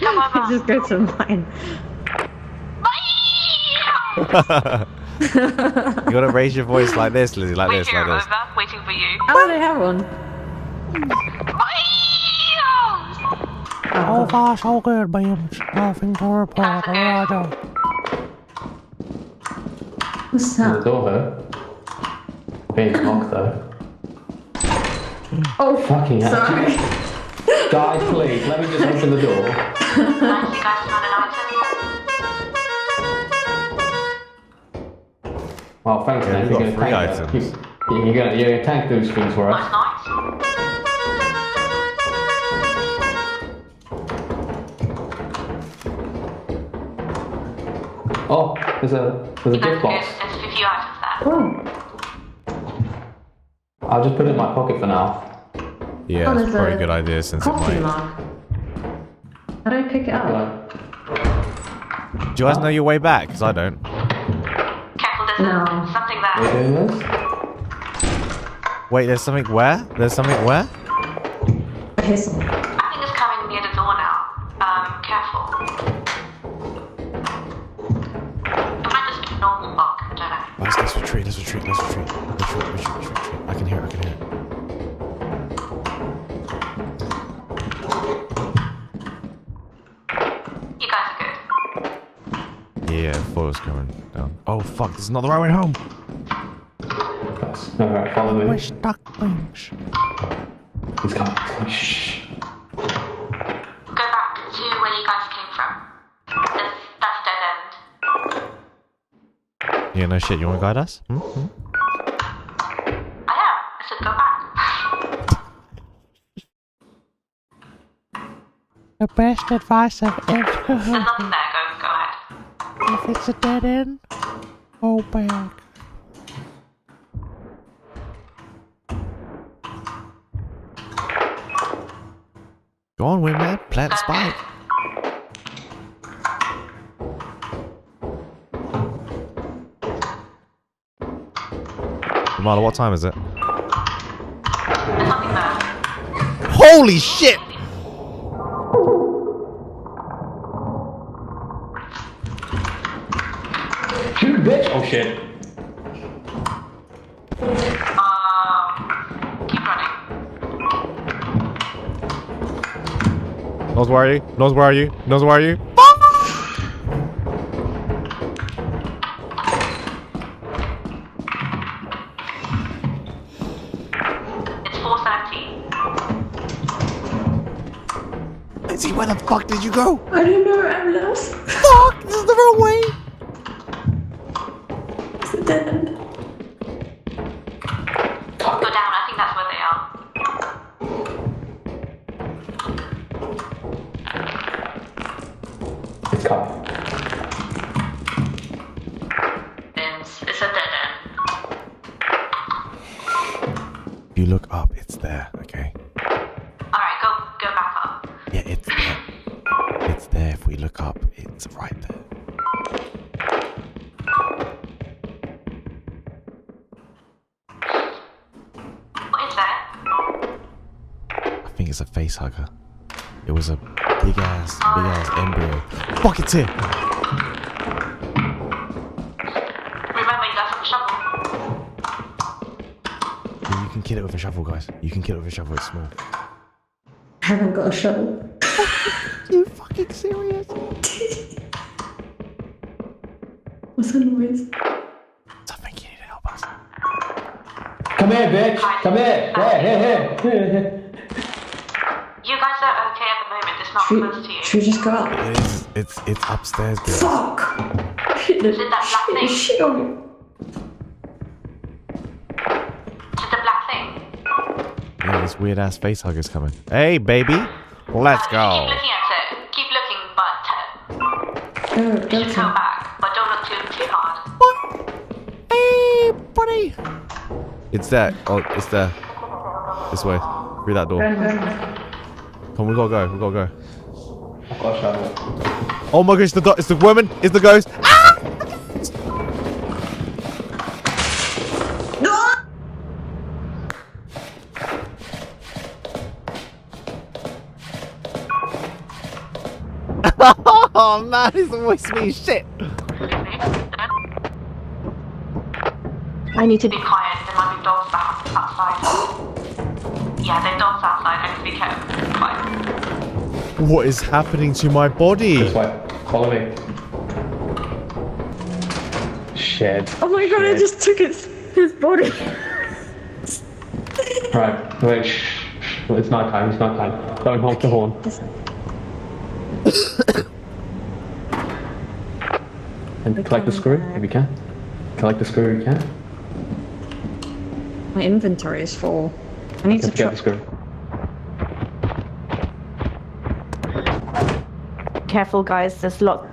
Come over. Just go to mine. You gotta raise your voice like this, Lizzie, like this, like this. Over, waiting for you. Oh, they have one. Oh, far so good, BIIMS. Nothing to report, Roger. What's The that? door though. Being locked though. Oh, Fucking hell. sorry. Guys, please, let me just open the door. Nice, you guys found an item. Well, thanks, man. we've got You're gonna 3 tank items. You're gonna tank those things for us. That's nice. Oh, there's a You gift guys box. good? There's a few items there. Oh, I'll just put it in my pocket for now. Yeah, Oh, it's there's probably a a good idea since it coffee might. mug. How do I pick it up? Do you guys know your way back? Because I don't. Careful, there's No. something Are you there. doing this? Wait, there's something where? There's something where? Here's some. I think it's coming near the door now. Careful. It might just be a normal lock, I don't know. Let's retreat, let's retreat, let's retreat. Retreat. I can hear it, You guys are good. Yeah, thought it was coming down. Oh fuck, this is not the right way home. Alright, follow me. We're stuck, BIIMS. He's coming. Shh. Go back to where you guys came from. That's dead end. Yeah, no shit, you wanna guide us? I am. I said go back. The best advice I've ever There's heard. nothing there. Go ahead. If it's a dead end, go back. Go on, Wingman, plant a spike. Marla, what time is it? There's nothing there. Holy shit! Shoot, bitch! Oh shit. Keep running. Knows where are you? Knows where are you? Knows where are you? It's 4:17. Lizzie, where the fuck did you go? I don't know where I'm lost. Fuck! This is the wrong way! It's a dead end. Go down. I think that's where they are. It's coming. It's a dead end. If you look up, it's there, okay? Alright, go back up. Yeah, it's there. It's there. If we look up, it's right there. What is that? I think it's a face hugger. It was a big ass embryo. Fuck, it's here! Remember, you guys have a shovel. Yeah, you can kill it with a shovel, guys. You can kill it with a shovel, it's small. I haven't got a shovel. You fucking serious? What's the noise? I think you need to help us. Come here, bitch! Come here! Here. You guys are okay at the moment. It's not close to you. Should we just go up? It's upstairs, bitch. Fuck! Shit, Is it that black thing? shit on me. Is it the black thing? Yeah, this weird ass face hugger's coming. Hey, baby! Let's Keep go! looking at it. Keep looking, but Go, you go should go back. But don't look too hard. Hey, buddy! It's there. Oh, it's there. This way. Through that door. Go. Come, we gotta go. We gotta go. I've got a shovel. Oh my gosh, it's the woman. It's the ghost. Ah! Oh man, it's always me shit. I need to. Be quiet, there might be dogs outside. Yeah, there are dogs outside, I need to be careful. Quiet. What is happening to my body? This way. Follow me. Shit. Oh my god! I Shit. just took his body. Right. Wait. Shh. It's night time. It's night time. Don't honk the horn. And collect the screw if you can. Collect the screw if you can. My inventory is full. I need to Get the try. screw. Careful, guys. There's lot.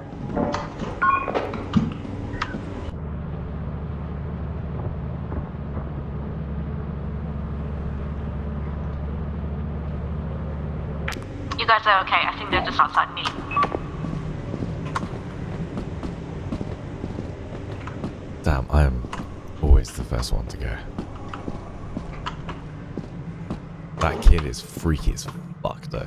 You guys are okay, I think they're just outside me. Damn, I am always the first one to go. That kid is freaky as fuck though.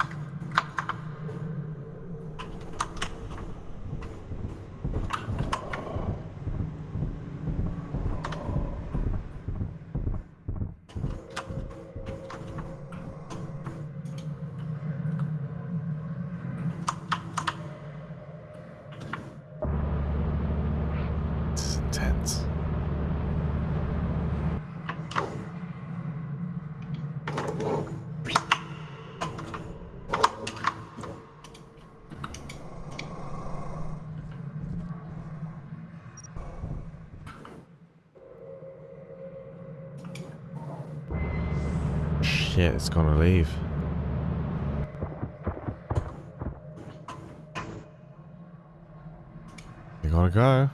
This is intense. Shit, it's gonna leave. You gotta go.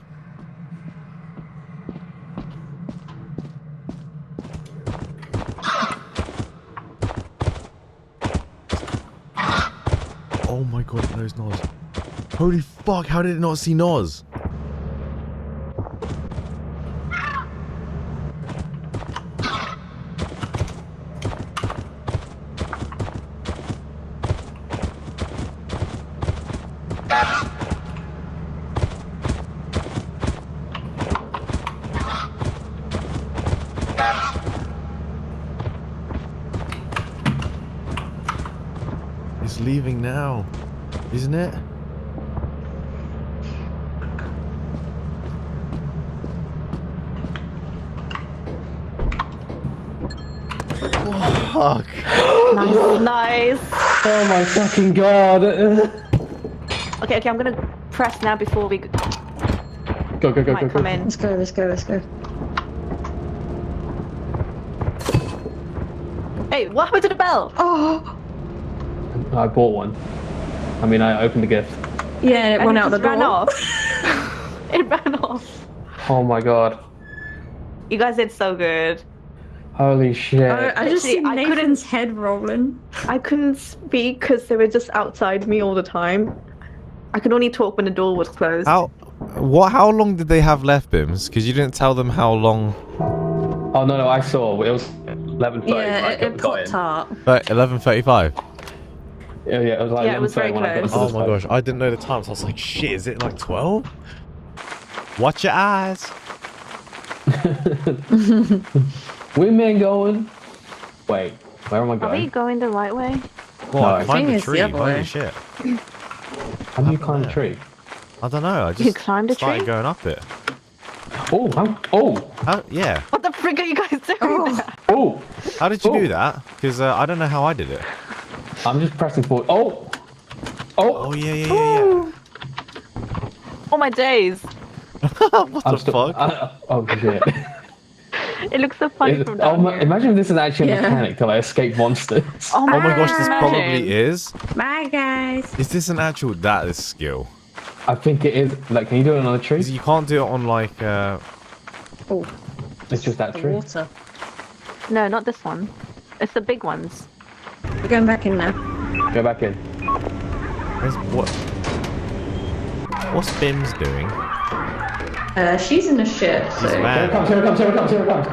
Oh my god, it knows Noz. Holy fuck, how did it not see Noz? It's leaving now, isn't it? Oh, fuck. Nice. Oh my fucking god. Okay, I'm gonna press now before we Go, go, go, might go, come go. in. Let's go. Let's go. Let's go. Hey, what happened to the bell? Oh. I bought one. I mean, I opened the gift. Yeah, it And ran it out the just door. ran off. It ran off. Oh my god. You guys did so good. Holy shit. I just see Literally, I Nathan's head rolling. I couldn't speak because they were just outside me all the time. I could only talk when the door was closed. How long did they have left, BIIMS? Because you didn't tell them how long. Oh no, I saw. It was 11:30. Yeah, when it popped up. But 11:35. Yeah, it was like Yeah, it was very 11:30 when I got close. to Oh this my place. gosh, I didn't know the time, so I was like, shit, is it like 12? Watch your eyes. Where am I going? Wait, where am I Are we going? going the right way? Well, I No. climbed I a think it's the tree. other Holy way. shit. How do you climb a tree? I don't know. I just You climbed a started tree? going up it. Oh, oh, How, yeah. What the frick are you guys doing? Oh. oh! How did you Oh. do that? Because I don't know how I did it. I'm just pressing forward. Oh! Oh! Oh, yeah. Oh my days. What I'm the still. fuck? Oh shit! It looks so funny from down here. Imagine if this is actually a Yeah. mechanic to like escape monsters. Oh Oh my gosh, this imagine. probably is. Bye, guys. Is this an actual is skill? I think it is. Like, can you do it on a tree? 'Cause you can't do it on like. Oh, It's just that the tree. water. No, not this one. It's the big ones. We're going back in now. Go back in. What's BIIMS doing? She's in the ship, so. He's Here it mad. comes! Here it comes! Here it comes! Here it comes!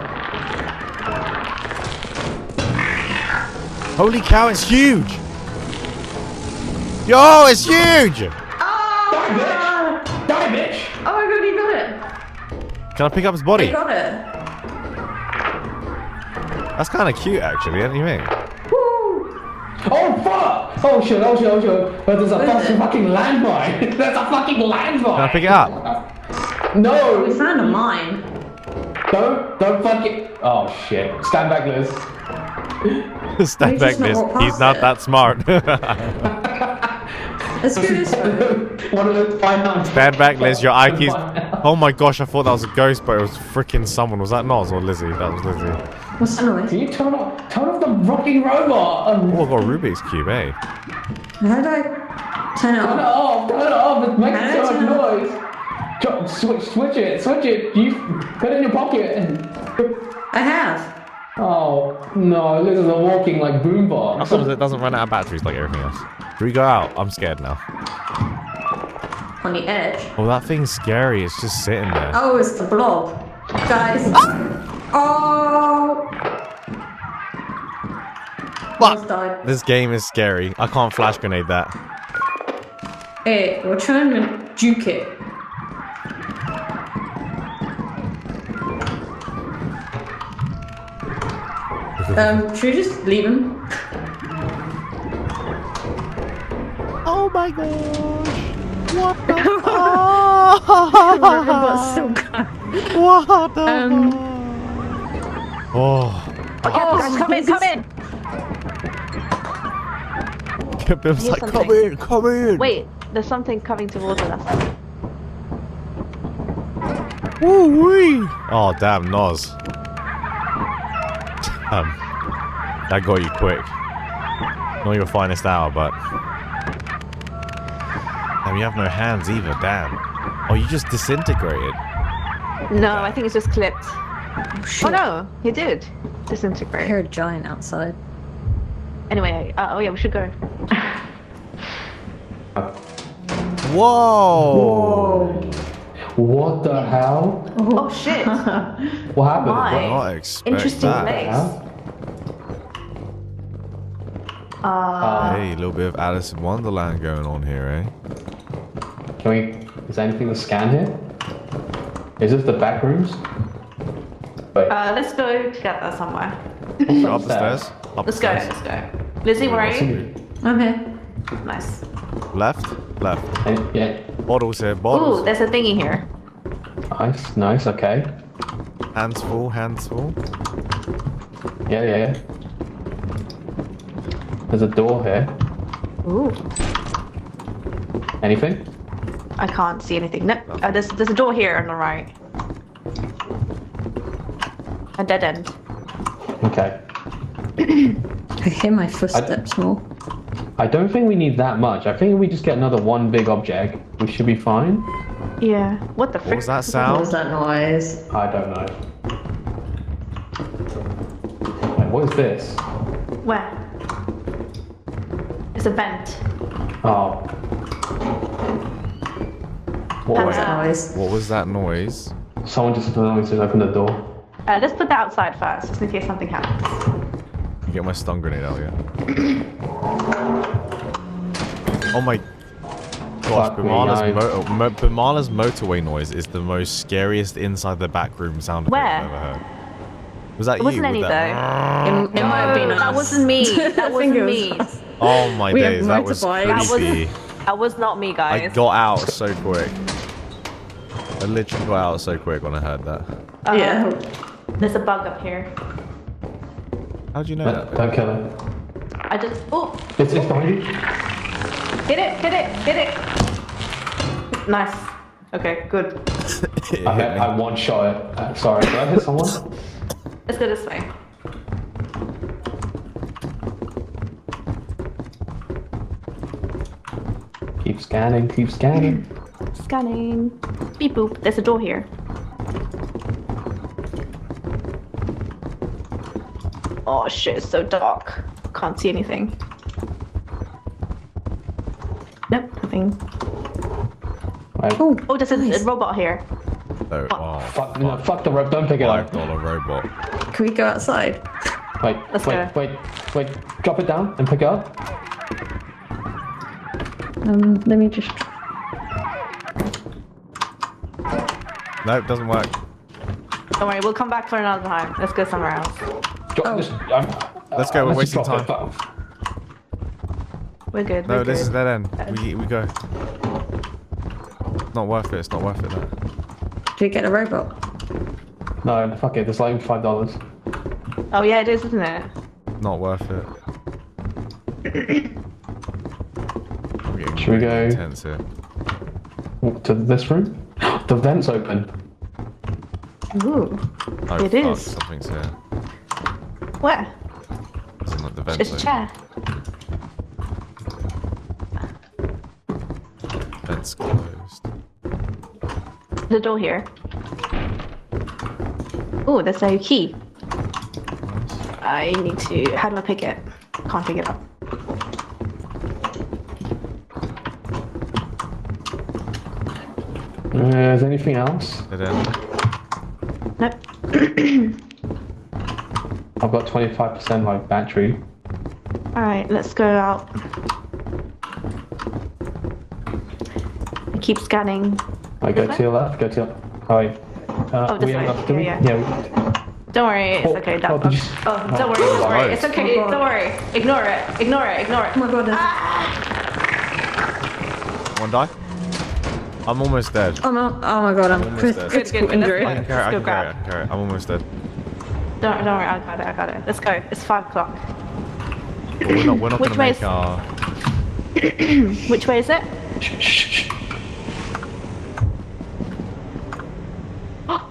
Holy cow, it's huge! Yo, it's huge! Die, bitch! Die, bitch! Oh my god, you got it! Can I pick up his body? You got it! That's kind of cute, actually, don't you think? Woo! Oh fuck! Oh shit! Oh shit! Oh shit! But there's a Where is it? fucking landmine. There's a fucking landmine. Can I pick it up? No! We found a mine. Don't fucking. Oh shit! Stand back, Liz. Stand We back, just not Liz. walk past He's not it. that smart. Let's do this one. One of those finance. Stand back, Liz. Your IQ's. Oh my gosh, I thought that was a ghost, but it was freaking someone. Was that Noz or Lizzie? That was Lizzie. What's that noise? Can you turn off the rocking robot? Oh, I got a Rubik's Cube, eh? How do I turn it Turn it off? off! Turn it off! It's making How so do I much turn noise. Switch it! You put it in your pocket. I have. Oh no! This is a walking like boombox. As long as it doesn't run out of batteries like everything else. Do we go out? I'm scared now. On the edge. Oh, that thing's scary. It's just sitting there. Oh, it's the blob. Guys. Oh! Almost died. This game is scary. I can't flash grenade that. Hey, we're trying to juke it. Should we just leave him? Oh my gosh! What the Robot's still gone. What the Oh. Okay, guys, come in, come in. Bim's Here's like, something. come in. Wait, there's something coming towards us. Woo-wee. Oh, damn, Noz. Damn. That got you quick. Not your finest hour, but... Damn, you have no hands either, damn. Oh, you just disintegrated. No, I think it's just clipped. Oh Oh no, he did I disintegrate. hear a giant outside. Anyway, oh yeah, we should go. Whoa! What the hell? Oh shit! What happened? My. Did not expect Interesting that. place. Hey, a little bit of Alice in Wonderland going on here, eh? Can we? Is there anything to scan here? Is this the back rooms? Wait. Let's go together somewhere. Go up the stairs. Up Let's the go, stairs. let's go. Lizzie, where are you? I'm here. Nice. Left? Left. Yeah. Bottles here, Ooh, bottles. there's a thingy here. Nice. Okay. Hands full, hands full. Yeah. There's a door here. Ooh. Anything? I can't see anything. No, there's a door here on the right. A dead end. Okay. I hear my footsteps more. I don't think we need that much. I think if we just get another one big object, we should be fine. Yeah. What the frick? What was that What sound? was that noise? I don't know. Wait, what is this? Where? It's a vent. Oh. What That's was That that? noise. What was that noise? Someone just open the door. Let's put that outside first, just in case something happens. You get my stun grenade out, yeah. Oh my gosh, Fuck me, no. Bimala's motorway noise is the most scariest inside the back room sound Where? I've ever heard. Was that There wasn't you? any with that? It might have been us. That wasn't me. That I think wasn't it was me. us. Oh my We have days, that was motorbikes. That creepy. That was not me, I guys. got out so quick. I literally got out so quick when I heard that. Yeah. There's a bug up here. How'd you know that? Don't kill it. I just. Oh! It's behind you. Hit it! Hit it! Hit it! Nice. Okay, good. I one shot it. Sorry, did I hit someone? Let's go this way. Keep scanning, keep scanning. Scanning. Beep boop. There's a door here. Oh shit, it's so dark. Can't see anything. Nope, nothing. Right. Oh, Oh, there's a robot here. Oh, Fuck the rope, don't pick it up. $5 robot. can we go outside? Wait, Let's go. wait. Drop it down and pick it up. Let me just. Nope, doesn't work. Don't worry, we'll come back for another time. Let's go somewhere else. Let's go, we're let's wasting drop time. We're good. No, we're this good. is dead end. We go. It's not worth it. It's not worth it. No. Did you get a robot? No, fuck it. There's like $5. Oh yeah, it is, isn't it? Not worth it. I'm getting Should we go- really intense here. To this room? The vent's open. Ooh. Oh, It fuck, is. something's here. Where? It's not the vent. It's a chair. Vent's closed. The door here. Ooh, there's a key. I need to. How do I pick it? Can't pick it up. Is there anything else? Dead end. Nope. I've got 25% like battery. Alright, let's go out. I keep scanning. I go This to your left. Go to your. Oh wait. Oh, this we way. have enough, do we? Yeah. Yeah. Don't worry, it's Oh, okay. oh, did you- Don't worry, don't worry. It's okay. Oh, God. Don't worry. Ignore it. Ignore it. Ignore it. Oh my god, there's... One die? I'm almost dead. Oh, no. Oh my god, I'm Almost crit- dead. Good, critical good. Let's injury. go. I can carry it. I Let's can go carry it. I grab. can carry it. I'm almost dead. Don't worry. I got it. Let's go. It's 5 o'clock. But we're not Which gonna way make is- our. Which way is it? Shh, shh, shh. What?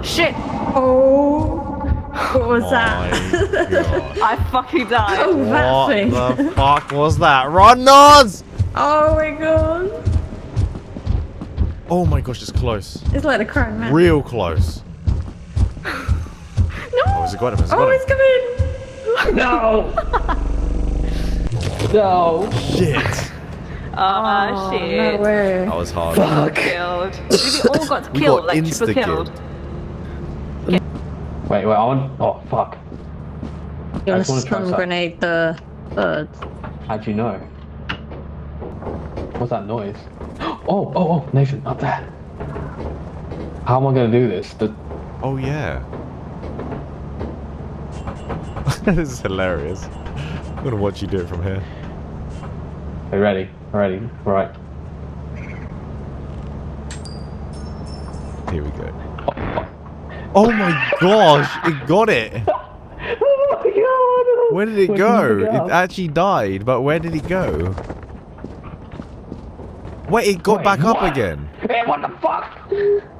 Shit! Oh, what was that? My God. I fucking died. Oh, that What thing. the fuck was that? Run, Nods! Oh my god. Oh my gosh, it's close. It's like the crying man. Real close. No. Oh, has it got him? Has it Oh, got he's him? coming. No. No. Shit. Oh, shit. No way. That was hard. Fuck. Killed. We all got We killed, got like triple insta-killed. killed. Wait, I want. Oh fuck. You I want just to wanna try stun some- grenade the birds? How'd you know? What's that noise? Oh, Nathan, up there. How am I gonna do this? Oh yeah. This is hilarious. I'm gonna watch you do it from here. Okay, ready, right. Here we go. Oh my gosh, it got it. Oh my god! Where did it go? It actually died, but where did it go? Wait, it got Wait, back up what? again. Hey, what the fuck?